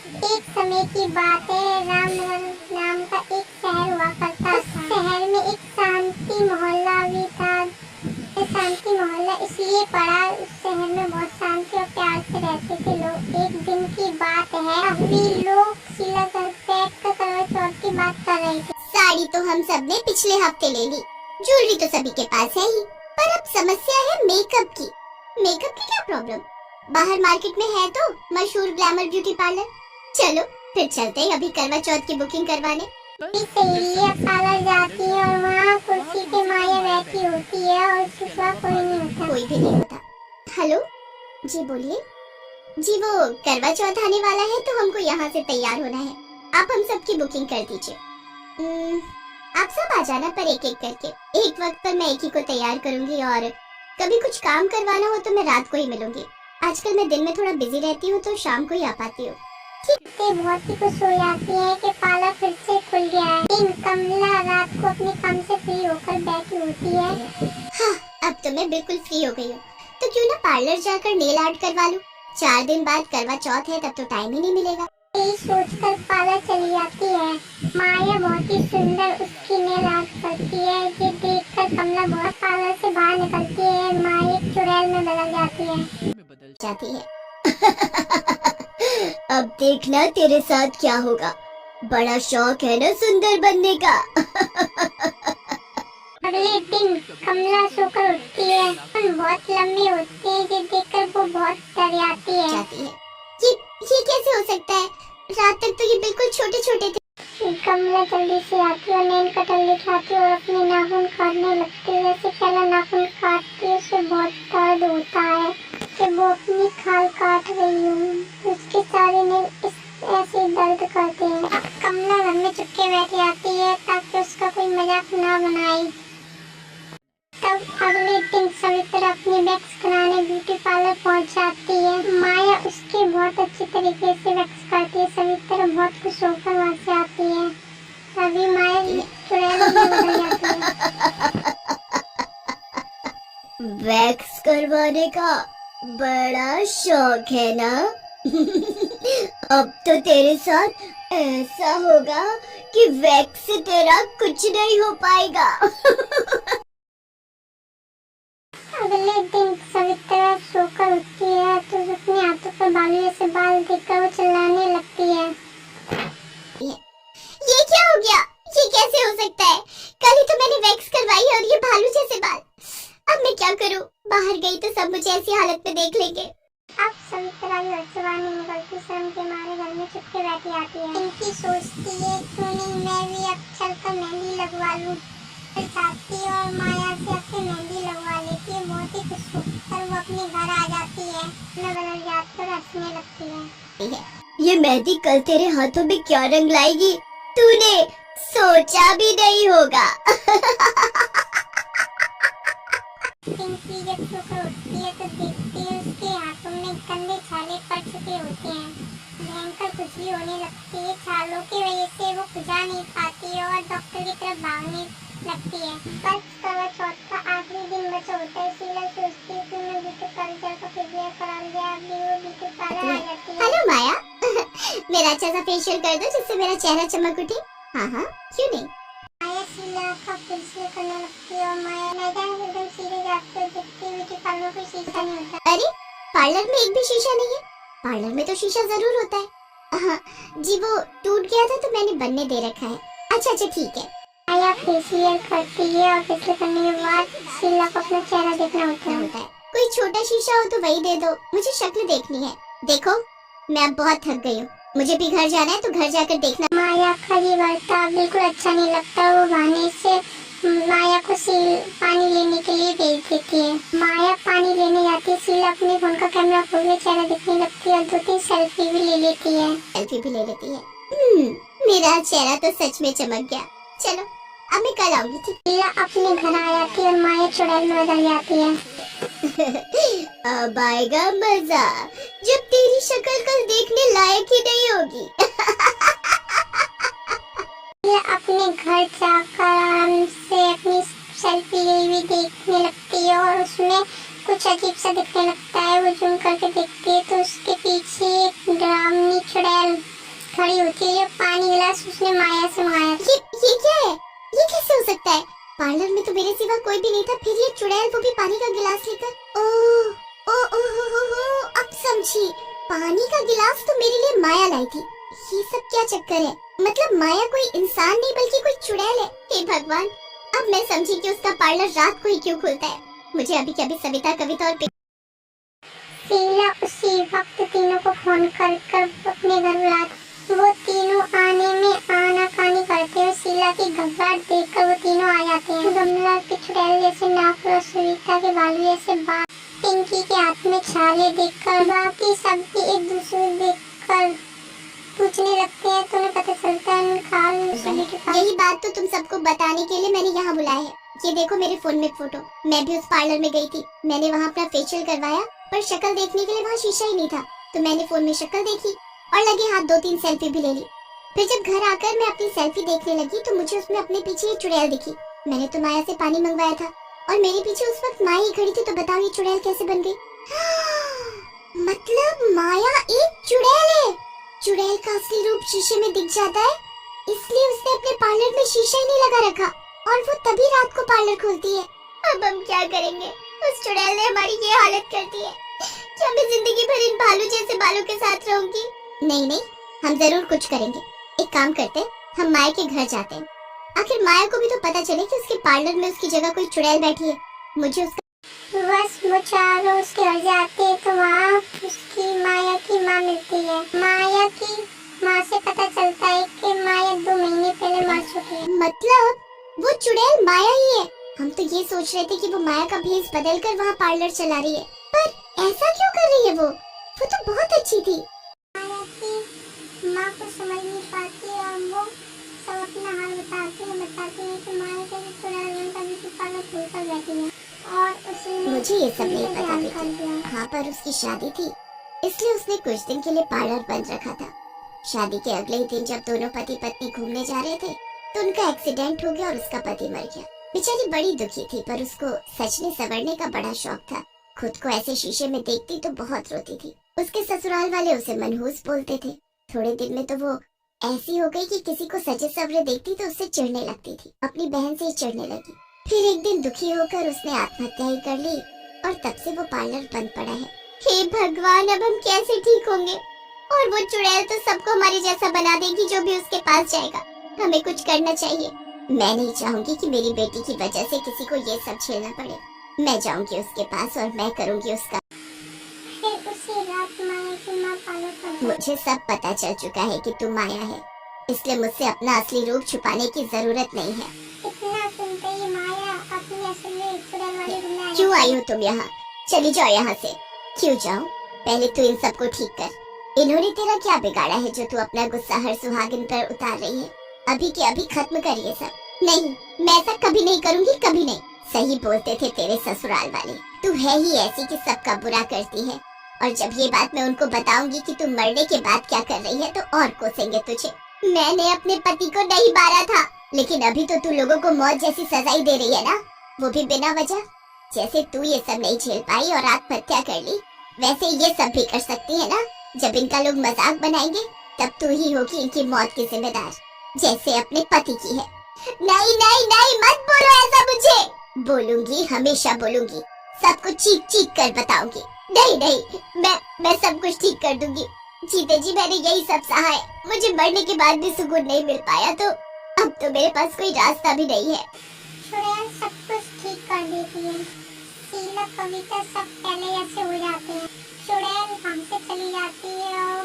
एक समय की बात है, राम नाम का एक शहर हुआ करता था। शहर में एक शांति मोहल्ला भी था। शांति मोहल्ला इसलिए पड़ा, उस शहर में बहुत शांति और प्यार से रहते थे लोग। एक दिन की बात है, अभी लोग शीला घर बैठ कर करवा चौथ की बात कर रहे थे। साड़ी तो हम सब ने पिछले हफ्ते ले ली, ज्वेलरी तो सभी के पास है ही, पर अब समस्या है मेकअप की। मेकअप की क्या प्रॉब्लम? बाहर मार्केट में है तो मशहूर ग्लैमर ब्यूटी पार्लर। चलो फिर चलते हैं अभी करवा चौथ की बुकिंग करवाने। सहेलियां पार्लर जाती है और वहाँ कुर्सी पे माया बैठी होती है और उसके सिवा कोई नहीं होता। कोई भी नहीं होता। हेलो जी, बोलिए जी। वो करवा चौथ आने वाला है तो हमको यहाँ से तैयार होना है, आप हम सबकी बुकिंग कर दीजिए। आप सब आ जाना पर एक एक करके। एक वक्त पर मैं एक ही को तैयार करूंगी और कभी कुछ काम करवाना हो तो मैं रात को ही मिलूंगी। आजकल मैं दिन में थोड़ा बिजी रहती हूँ तो शाम को ही आ पाती हूँ। बहुत ही खुश हो जाती है कि पार्लर फिर से खुल गया है। लेकिन कमला रात को अपने काम से फ्री होकर बैठी होती है। हाँ, अब तो मैं बिल्कुल फ्री हो गई हूँ, तो क्यों ना पार्लर जाकर नेल आर्ट करवा लूँ। 4 दिन बाद करवा चौथ है, तब तो टाइम ही नहीं मिलेगा। यही सोचकर पार्लर चली जाती है। माया बहुत ही सुंदर उसकी नेल आर्ट करती है। ये देखकर कमला बहुत पार्लर से बाहर निकलती है। माया एक चुड़ैल में बदल जाती है। अब देखना तेरे साथ क्या होगा। बड़ा शौक है ना सुंदर बनने का। अगले दिन कमला सोकर उठती है। बहुत लंबी होती है, ये देखकर वो बहुत डर जाती है। ये कैसे हो सकता है? रात तक तो ये बिल्कुल छोटे छोटे थे। कमला जल्दी से आती है और नेल कटर लेकर आती है और अपने नाखून काटने लगती है। जैसे पहला नाखून काटती है उसे बहुत दर्द होता है कि वो अपनी खाल काट रही है। उसके सारे नेल ऐसे दर्द करते हैं। अब कमला घर में चुपके बैठ जाती है ताकि उसका कोई मजाक ना बनाए। तब अगले दिन सवित्रा अपनी वैक्स कराने ब्यूटी पार्लर पहुंच जाती है। माया उसके बहुत अच्छी तरीके से वैक्स करती है। सवित्रा बहुत खुश होकर वहाँ से आती है। तभी माया चुड़ैल में बदल जाती है। वैक्स करवाने का बड़ा शौक है ना? अब तो तेरे साथ ऐसा होगा कि वैक्स से तेरा कुछ नहीं हो पाएगा। अगले दिन सवित्रा सोकर उठती है तो अपने हाथों पर बालू जैसे बाल देखकर वो चिल्लाने लगती है। ये क्या हो गया? ये कैसे हो सकता है? कल ही तो मैंने वैक्स करवाई और ये भालू जैसे बाल। अब मैं क्या करूं? बाहर गई तो सब मुझे ऐसी हालत में देख लेंगे। अब सवित्रा भी घर से बाहर नहीं निकलती, शर्म के मारे घर में चुपके बैठी आती है। इनकी सोचती है क्यों नहीं मैं भी अब चलकर मेहंदी लगवा लूं। जाती है और माया से अपनी मेहंदी लगवा लेती है। बहुत ही खुश होकर वो अपने घर आ जाती है। मैं बदल जाती और हंसने लगती है। ये मेहंदी कल तेरे हाथों में क्या रंग लाएगी? तूने सोचा भी नहीं होगा। पिंकी जब सोकर उठती है तो देखती है उसके हाथों में गंदे छाले पड़ चुके होते हैं। भयंकर खुजली होने लगती है। छालों की वजह से वो खुजा नहीं पाती है और डॉक्टर की तरफ भागने लगती है। बस करवा चौथ का आखिरी दिन बचा होता है। शीला सोचती है कि मैं ब्यूटी पार्लर जाकर फेशियल करा लिया। अभी वो ब्यूटी पार्लर आ जाती है। हेलो माया, मेरा अच्छा सा फेशियल कर दो जिससे मेरा चेहरा चमक उठे। हाँ, क्यों नहीं। माया शीला का फेशियल करने लगती है और माया मैदान एकदम सीधे जाते हुए देखती है ब्यूटी पार्लर में कोई शीशा नहीं होता। अरे पार्लर में एक भी शीशा नहीं है। पार्लर में तो शीशा जरूर होता है। हाँ जी, वो टूट गया था तो मैंने बनने दे रखा है। अच्छा ठीक है। माया फेशियल करती है और फेशियल करने के बाद शीला को अपना चेहरा देखना होता है। कोई छोटा शीशा हो तो वही दे दो, मुझे शक्ल देखनी है। देखो मैं अब बहुत थक गई हूँ, मुझे भी घर जाना है तो घर जाकर देखना। माया का ये बर्ताव बिल्कुल अच्छा नहीं लगता। वो बहाने से माया को पानी लेने के लिए भेज देती है। माया पानी लेने जाती है। शीला अपने फोन का कैमरा खोल के चेहरा देखने लगती है और 2-3 सेल्फी भी ले लेती है। मेरा चेहरा तो सच में चमक गया। चलो अब मैं कल आऊंगी। शीला अपने घर आ जाती है और माया चुड़ैल में बदल जाती है। अब आएगा मजा जब तेरी शक्ल कल देखने लायक ही नहीं होगी। अपने घर जाकर आराम से अपनी सेल्फी भी देखने लगती है और उसमें कुछ अजीब सा दिखने लगता है। वो जूम करके देखती है तो उसके पीछे डरावनी चुड़ैल खड़ी होती है, ये पानी गिलास उसने माया से मंगाया था। ये क्या है? ये कैसे हो सकता है? पार्लर में तो मेरे सिवा कोई भी नहीं था, फिर ये चुड़ैल वो भी पानी का गिलास लेकर। ओ ओ ओ हो, अब समझी। पानी का गिलास तो मेरे लिए माया लाई थी। ये सब क्या चक्कर है? मतलब माया कोई इंसान नहीं बल्कि कोई चुड़ैल है। हे भगवान, अब मैं समझी कि उसका पार्लर रात को ही क्यों खुलता है। मुझे अभी के अभी सविता, कविता और शीला उसी वक्त तीनों को फोन कर अपने घर बुला, वो तीनों आने में आनाकानी करते हैं। शीला की घबराहट देखकर वो तीनों आ जाते हैं। गमला की चुड़ैल जैसे नाक और सविता के बालू जैसे बाल, पिंकी के हाथ में छाले देखकर बाकी सब भी एक दूसरे को देखकर पूछने लगते हैं। तो उन्हें पता चलता है यही बात तो तुम सबको बताने के लिए मैंने यहाँ बुलाया है। ये देखो मेरे फोन में फोटो, मैं भी उस पार्लर में गई थी। मैंने वहाँ अपना फेशियल करवाया, पर शक्ल देखने के लिए वहाँ शीशा ही नहीं था, तो मैंने फोन में शक्ल देखी और लगे हाथ 2-3 सेल्फी भी ले ली। फिर जब घर आकर मैं अपनी सेल्फी देखने लगी तो मुझे उसमें अपने पीछे एक चुड़ैल दिखी। मैंने तो माया से पानी मंगवाया था और मेरे पीछे उस वक्त माया ही खड़ी थी। तो बताओ ये चुड़ैल कैसे बन गई? मतलब माया एक चुड़ैल है। चुड़ैल का असली रूप शीशे में दिख जाता है, इसलिए उसने अपने पार्लर में शीशा ही नहीं लगा रखा और वो तभी रात को पार्लर खोलती है। अब हम क्या करेंगे? उस चुड़ैल ने हमारी ये हालत कर दी है। क्या मैं जिंदगी भर इन भालू जैसे बालों के साथ रहूंगी? नहीं, हम जरूर कुछ करेंगे। एक काम करते हैं, हम माया के घर जाते हैं। आखिर माया को भी तो पता चले कि उसके पार्लर में उसकी जगह कोई चुड़ैल बैठी है। मुझे उसका बस वो चारों उसके घर जाते हैं तो वहाँ उसकी माया की माँ मिलती है। माया की माँ से पता चलता है कि माया 2 महीने पहले मर चुकी है। मतलब वो चुड़ैल माया ही है। हम तो ये सोच रहे थे कि वो माया का भेष बदल कर वहाँ पार्लर चला रही है, पर ऐसा क्यों कर रही है? वो तो बहुत अच्छी थी। माया की माँ को समझ नहीं पाती और वो सब अपना हाल बताती है कि माया के चुड़ैल बनकर भी पार्लर खोलकर बैठी है और उसने मुझे ये सब नहीं पता थी। हाँ, पर उसकी शादी थी, इसलिए उसने कुछ दिन के लिए पार्लर बंद रखा था। शादी के अगले ही दिन जब दोनों पति पत्नी घूमने जा रहे थे तो उनका एक्सीडेंट हो गया और उसका पति मर गया। बेचारी बड़ी दुखी थी, पर उसको सजने संवरने का बड़ा शौक था। खुद को ऐसे शीशे में देखती तो बहुत रोती थी। उसके ससुराल वाले उसे मनहूस बोलते थे। थोड़े दिन में तो वो ऐसी हो गई कि किसी को सजे सवरे देखती तो उससे चिढ़ने लगती थी। अपनी बहन से ही चिढ़ने लगी। फिर एक दिन दुखी होकर उसने आत्महत्या ही कर ली और तब से वो पार्लर बंद पड़ा है। हे भगवान, अब हम कैसे ठीक होंगे? और वो चुड़ैल तो सबको हमारे जैसा बना देगी जो भी उसके पास जाएगा। हमें कुछ करना चाहिए। मैं नहीं चाहूंगी कि मेरी बेटी की वजह से किसी को ये सब झेलना पड़े। मैं जाऊंगी उसके पास और मैं करूंगी उसका। फिर उसी रात माया की माँ पार्लर पर मुझे सब पता चल चुका है कि तू माया है, इसलिए मुझसे अपना असली रूप छुपाने की जरूरत नहीं है। इतना सुनते ही माया अपनी असली चुड़ैल वाले रूम में आ क्यों जाती आई हो तुम यहाँ? चली जाओ यहाँ से। क्यों जाऊँ? पहले तू इन सबको ठीक कर। इन्होंने तेरा क्या बिगाड़ा है जो तू अपना गुस्सा हर सुहागिन पर उतार रही है? अभी के अभी खत्म कर ये सब। नहीं, मैं ऐसा कभी नहीं करूँगी, कभी नहीं। सही बोलते थे तेरे ससुराल वाले, तू है ही ऐसी कि सबका बुरा करती है। और जब ये बात मैं उनको बताऊंगी कि तू मरने के बाद क्या कर रही है तो और कोसेंगे तुझे। मैंने अपने पति को नहीं मारा था, लेकिन अभी तो तू लोगों को मौत जैसी सजा ही दे रही है ना, वो भी बिना वजह। जैसे तू ये सब नहीं झेल पाई और आत्महत्या कर ली, वैसे ये सब भी कर सकती है ना। जब इनका लोग मजाक बनाएंगे तब तू ही होगी इनकी मौत की जिम्मेदार, जैसे अपने पति की है। नहीं नहीं नहीं, मत बोलो ऐसा मुझे। बोलूंगी, हमेशा बोलूंगी, सब कुछ चीख चीख कर बताऊंगी। नहीं नहीं, मैं सब कुछ ठीक कर दूंगी। जीते जी मैंने यही सब सहा है, मुझे मरने के बाद भी सुकून नहीं मिल पाया, तो अब तो मेरे पास कोई रास्ता भी नहीं है। चुड़ैल सब कुछ ठीक कर देती है। शीला कविता सब पहले ऐसे हो जाते हैं। चुड़ैल वहाँ से चली जाती है और